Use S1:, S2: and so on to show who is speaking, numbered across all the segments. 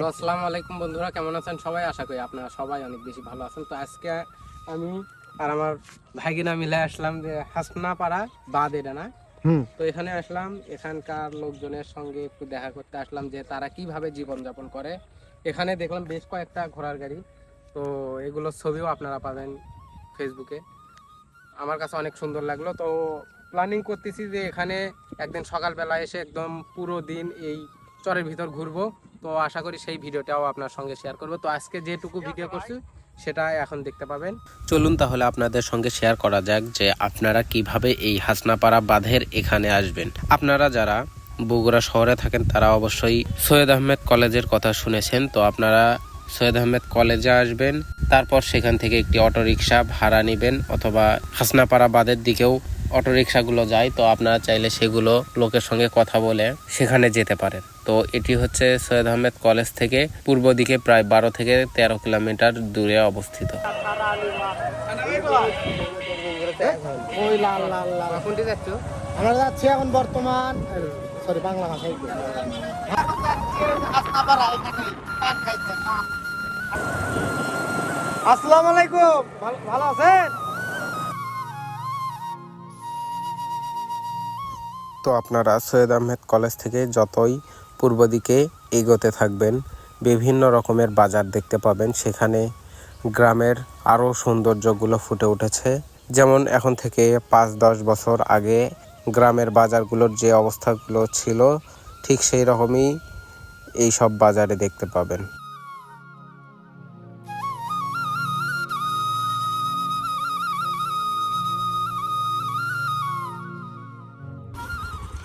S1: আসসালামু আলাইকুম বন্ধুরা, কেমন আছেন সবাই? আশা করি আপনারা সবাই অনেক বেশি ভালো আছেন। তো আজকে আমি আর আমার ভাইগিনা মিলে আসলাম যে হাসনাপাড়া বাদ এটা না, তো এখানে আসলাম। এখানকার লোকজনের সঙ্গে একটু দেখা করতে আসলাম যে তারা কিভাবে জীবনযাপন করে। এখানে দেখলাম বেশ কয়েকটা ঘোড়ার গাড়ি, তো এগুলোর ছবিও আপনারা পাবেন ফেসবুকে। আমার কাছে অনেক সুন্দর লাগলো। তো প্ল্যানিং করতেছি যে এখানে একদিন সকালবেলা এসে একদম পুরো দিন এই চরের ভিতর ঘুরবো। তো আশা করি সেই ভিডিওটাও আপনার সঙ্গে শেয়ার করবো। তো আজকে যেটুকু ভিডিও করছি সেটা এখন দেখতে পাবেন। চলুন তাহলে আপনাদের সঙ্গে শেয়ার করা যাক যে আপনারা কিভাবে এই হাসনাপাড়া বাঁধের এখানে আসবেন। আপনারা যারা বগুড়া শহরে থাকেন তারা অবশ্যই সৈয়দ আহমেদ কলেজের কথা শুনেছেন। তো আপনারা সৈয়দ আহমেদ কলেজে আসবেন, তারপর সেখান থেকে একটি অটোরিকশা ভাড়া নেবেন, অথবা হাসনাপাড়া বাঁধের দিকেও অটোরিকশাগুলো যায়। তো আপনারা চাইলে সেগুলো লোকের সঙ্গে কথা বলে সেখানে যেতে পারেন। তো এটি হচ্ছে সৈয়দ আহমেদ কলেজ থেকে পূর্ব দিকে প্রায় 12 থেকে 13 কিলোমিটার দূরে অবস্থিত।
S2: আমরা যাচ্ছি এখন বর্তমান বাংলা ভাষায় আসসালামু আলাইকুম, ভালো আছেন?
S1: তো আপনারা সৈয়দ আহমেদ কলেজ থেকে যতই পূর্ব দিকে এগোতে থাকবেন বিভিন্ন রকমের বাজার দেখতে পাবেন। সেখানে গ্রামের আরও সৌন্দর্যগুলো ফুটে উঠেছে। যেমন এখন থেকে 5-10 বছর আগে গ্রামের বাজারগুলোর যে অবস্থাগুলো ছিল ঠিক সেই রকমই এই সব বাজারে দেখতে পাবেন।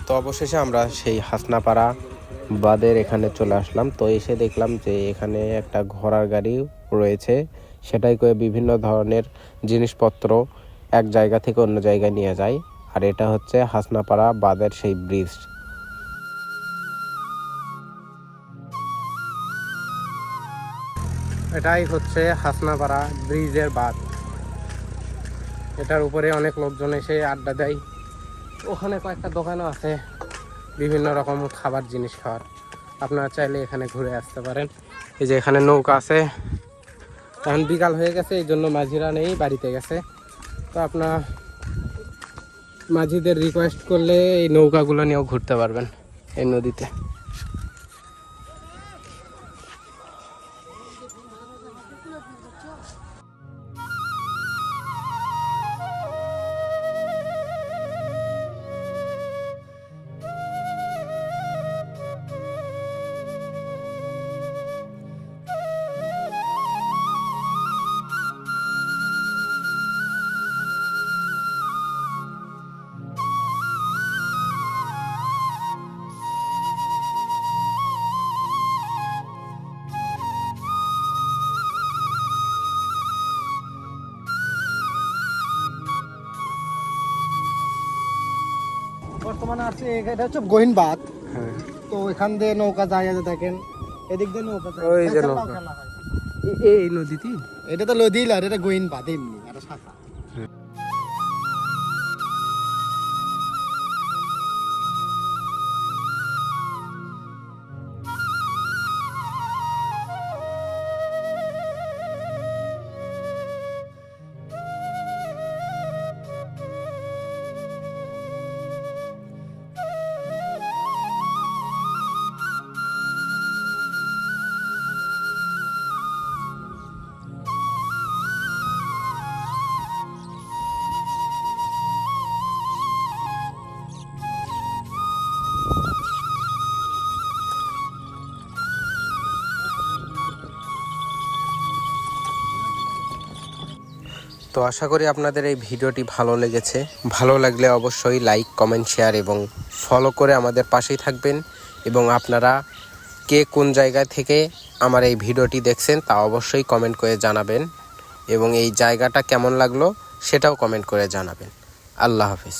S1: তো অবশেষে আমরা সেই হাসনাপাড়া বাঁধের এখানে চলে আসলাম। তো এসে দেখলাম যে এখানে একটা ঘোড়ার গাড়ি রয়েছে, সেটাই করে বিভিন্ন ধরনের জিনিসপত্র এক জায়গা থেকে অন্য জায়গায় নিয়ে যায়। আর এটা হচ্ছে হাসনাপাড়া বাঁধের সেই ব্রিজ। এটাই হচ্ছে হাসনাপাড়া ব্রিজের বাঁধ। এটার উপরে অনেক লোকজন এসে আড্ডা দেয়। ওখানে কয়েকটা দোকানও আছে বিভিন্ন রকম খাবার জিনিস খাওয়ার। আপনারা চাইলে এখানে ঘুরে আসতে পারেন। এই যে এখানে নৌকা আছে, এখন বিকাল হয়ে গেছে এই জন্য মাঝিরা নেই, বাড়িতে গেছে। তো আপনার মাঝিদের রিকোয়েস্ট করলে এই নৌকাগুলো নিয়েও ঘুরতে পারবেন এই নদীতে।
S2: বর্তমানে আছে এটা হচ্ছে গহীন বাঁধ। তো এখান দিয়ে নৌকা যায় দেখেন, এদিক দিয়ে নৌকা যায়।
S1: ওই যে নৌকা এই নদীতে,
S2: এটা তো নদী আর এটা গহীন বাঁধ এমনি আর শাখা।
S1: তো আশা করি আপনাদের এই ভিডিওটি ভালো লেগেছে। ভালো লাগলে অবশ্যই লাইক, কমেন্ট, শেয়ার এবং ফলো করে আমাদের পাশেই থাকবেন। এবং আপনারা কে কোন জায়গা থেকে আমার এই ভিডিওটি দেখছেন তা অবশ্যই কমেন্ট করে জানাবেন। এবং এই জায়গাটা কেমন লাগলো সেটাও কমেন্ট করে জানাবেন। আল্লাহ হাফেজ।